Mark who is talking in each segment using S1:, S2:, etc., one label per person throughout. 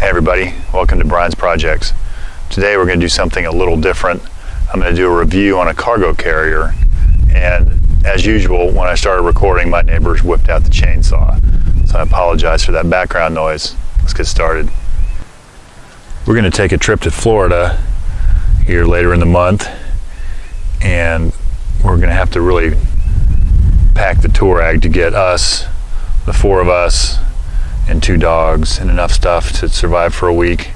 S1: Hey everybody, welcome to Brian's Projects. Today we're going to do something a little different. I'm going to do a review on a cargo carrier, and as usual when I started recording my neighbors whipped out the chainsaw. So I apologize for that background noise. Let's get started. We're going to take a trip to Florida here later in the month, and we're going to have to really pack the tour ag to get us, the four of us, and 2 dogs, and enough stuff to survive for a week.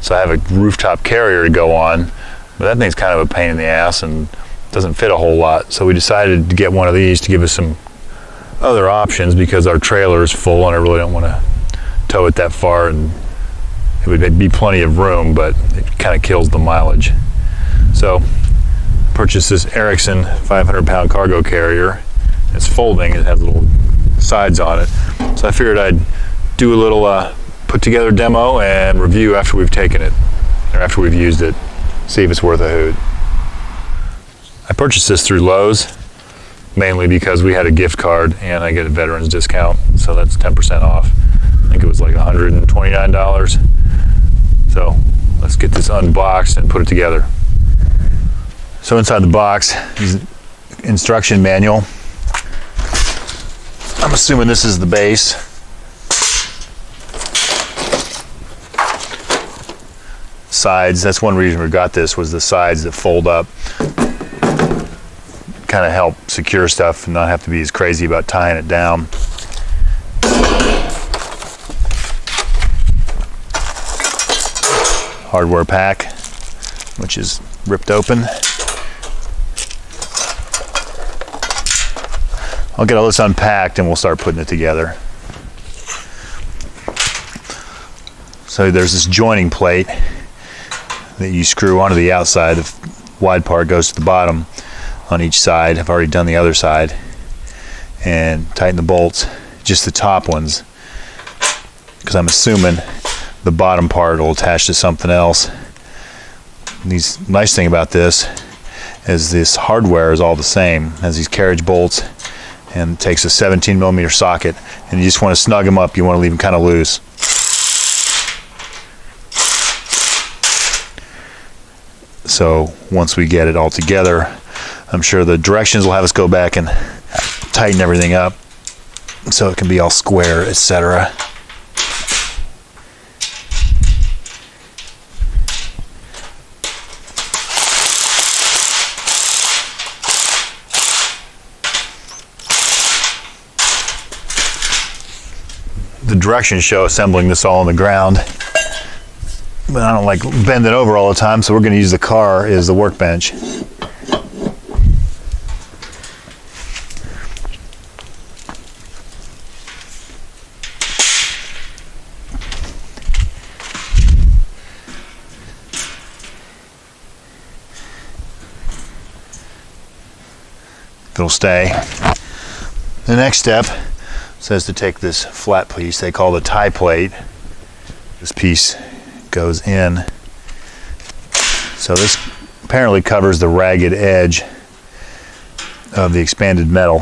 S1: So I have a rooftop carrier to go on, but that thing's kind of a pain in the ass and doesn't fit a whole lot. So we decided to get one of these to give us some other options because our trailer is full and I really don't want to tow it that far, and it would be plenty of room, but it kind of kills the mileage. So purchased this Erickson 500-pound cargo carrier. It's folding, it has little sides on it. So I figured I'd do a little put together demo and review after we've taken it, or after we've used it, see if it's worth a hoot. I purchased this through Lowe's, mainly because we had a gift card and I get a veterans discount, so that's 10% off. I think it was like $129. So let's get this unboxed and put it together. So inside the box is an instruction manual. I'm assuming this is the base. Sides, that's one reason we got this, was the sides that fold up. Kind of help secure stuff and not have to be as crazy about tying it down. Hardware pack, which is ripped open. I'll get all this unpacked and we'll start putting it together. So there's this joining plate that you screw onto the outside. The wide part goes to the bottom on each side. I've already done the other side. And tighten the bolts, just the top ones, because I'm assuming the bottom part will attach to something else. And nice thing about this is this hardware is all the same. It has these carriage bolts and it takes a 17mm socket, and you just want to snug them up. You want to leave them kind of loose. So once we get it all together, I'm sure the directions will have us go back and tighten everything up so it can be all square, etc. The directions show assembling this all on the ground, but I don't like bending over all the time, so we're going to use the car as the workbench. It'll stay. The next step says to take this flat piece they call the tie plate. This piece goes in. So this apparently covers the ragged edge of the expanded metal.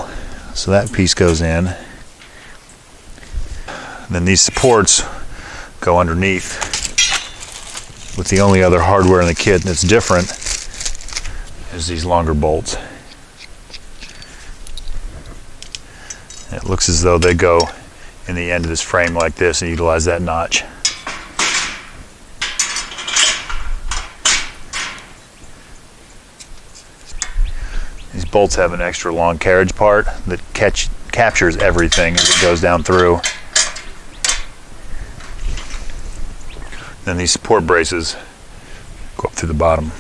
S1: So that piece goes in. Then these supports go underneath, with the only other hardware in the kit that's different is these longer bolts. It looks as though they go in the end of this frame like this and utilize that notch. These bolts have an extra long carriage part that captures everything as it goes down through. Then these support braces go up through the bottom.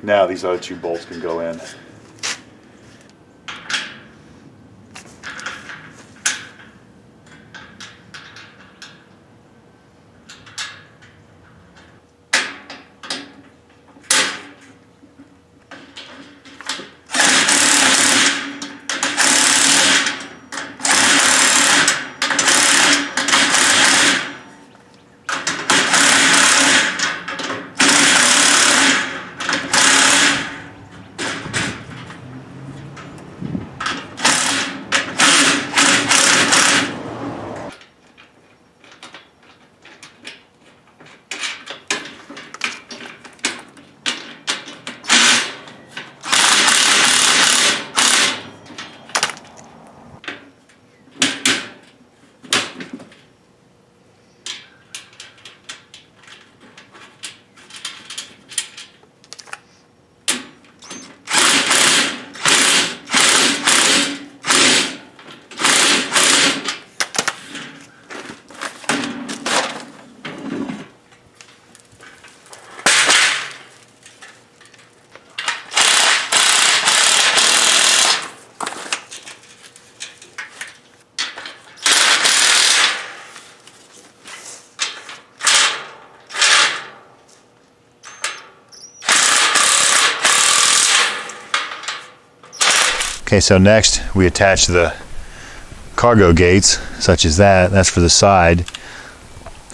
S1: Now these other two bolts can go in. Okay, so next we attach the cargo gates, such as that. That's for the side.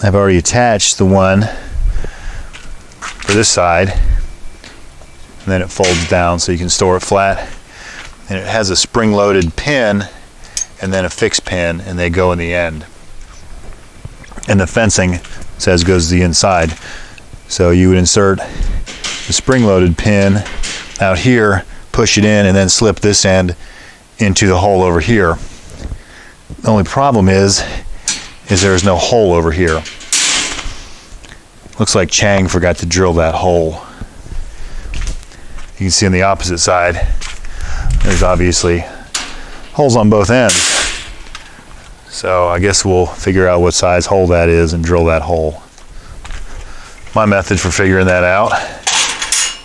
S1: I've already attached the one for this side, and then it folds down so you can store it flat. And it has a spring-loaded pin and then a fixed pin, and they go in the end. And the fencing says goes to the inside. So you would insert the spring-loaded pin out here, push it in, and then slip this end into the hole over here. The only problem is there's no hole over here. Looks like Chang forgot to drill that hole. You can see on the opposite side, there's obviously holes on both ends. So I guess we'll figure out what size hole that is and drill that hole. My method for figuring that out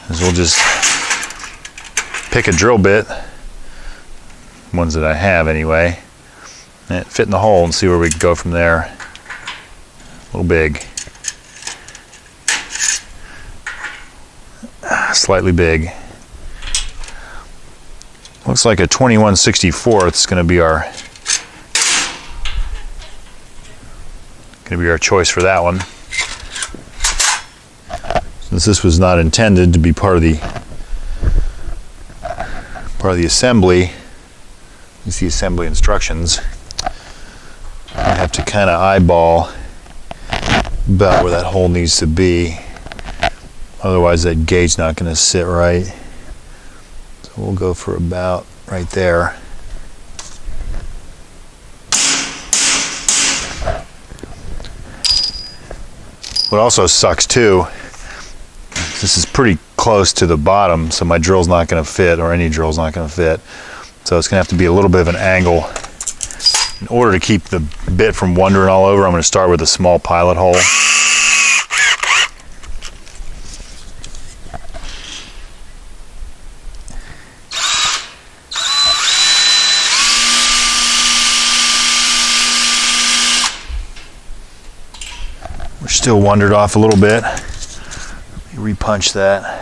S1: is we'll just pick a drill bit, ones that I have anyway, and fit in the hole and see where we can go from there. A little big. Slightly big. Looks like a 21/64 is going to be our choice for that one. Since this was not intended to be part of the assembly, you see assembly instructions. I have to kind of eyeball about where that hole needs to be. Otherwise that gate's not going to sit right. So we'll go for about right there. What also sucks too, this is pretty close to the bottom, so my drill's not going to fit, or any drill's not going to fit. So it's going to have to be a little bit of an angle. In order to keep the bit from wandering all over, I'm going to start with a small pilot hole. We're still wandered off a little bit. Let me repunch that.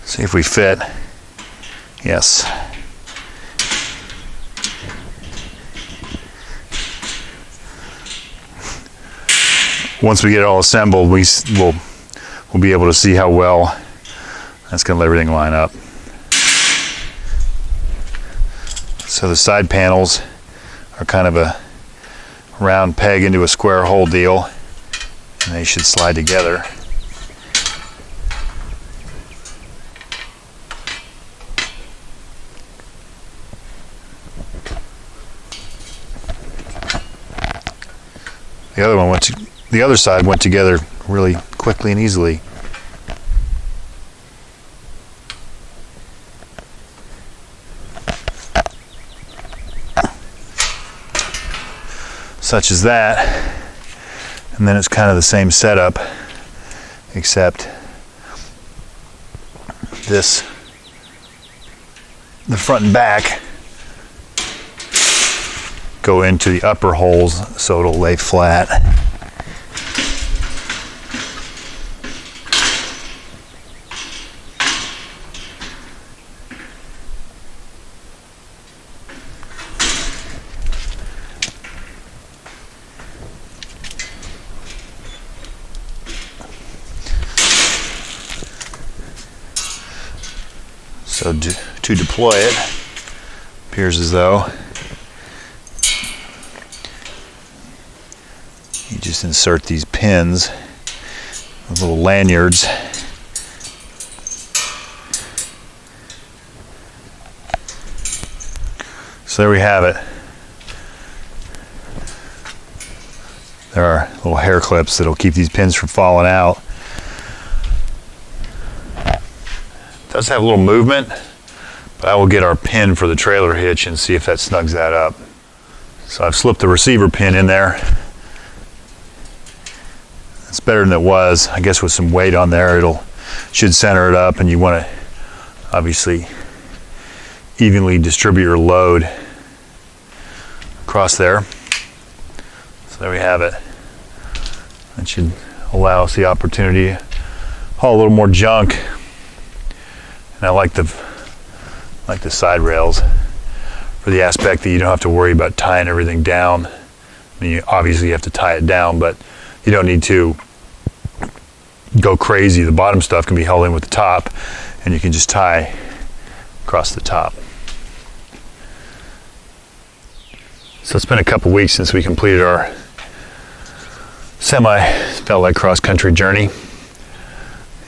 S1: See if we fit. Yes. Once we get it all assembled, we'll be able to see how well that's going to let everything line up. So the side panels are kind of a round peg into a square hole deal, and they should slide together. The other side went together really quickly and easily. Such as that. And then it's kind of the same setup, except this, the front and back, go into the upper holes so it'll lay flat. So to deploy it, appears as though you just insert these pins with little lanyards. So there we have it. There are little hair clips that'll keep these pins from falling out. does have a little movement, but I will get our pin for the trailer hitch and see if that snugs that up. So I've slipped the receiver pin in there. It's better than it was. I guess with some weight on there, should center it up, and you want to obviously evenly distribute your load across there. So there we have it. That should allow us the opportunity to haul a little more junk. And I like the side rails for the aspect that you don't have to worry about tying everything down. I mean, you obviously have to tie it down, but you don't need to go crazy. The bottom stuff can be held in with the top, and you can just tie across the top. So it's been a couple weeks since we completed our felt like cross-country journey,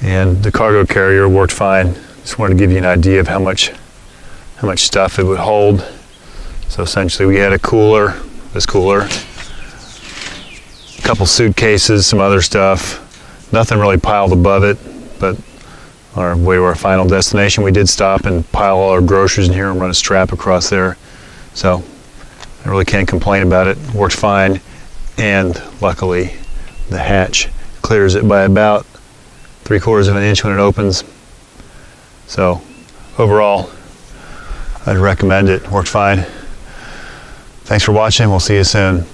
S1: and the cargo carrier worked fine. Just wanted to give you an idea of how much stuff it would hold. So essentially we had a cooler, this cooler, a couple suitcases, some other stuff. Nothing really piled above it, but on our way to our final destination, we did stop and pile all our groceries in here and run a strap across there. So I really can't complain about it. It worked fine, and luckily the hatch clears it by about 3/4 of an inch when it opens. So overall, I'd recommend it. Worked fine. Thanks for watching. We'll see you soon.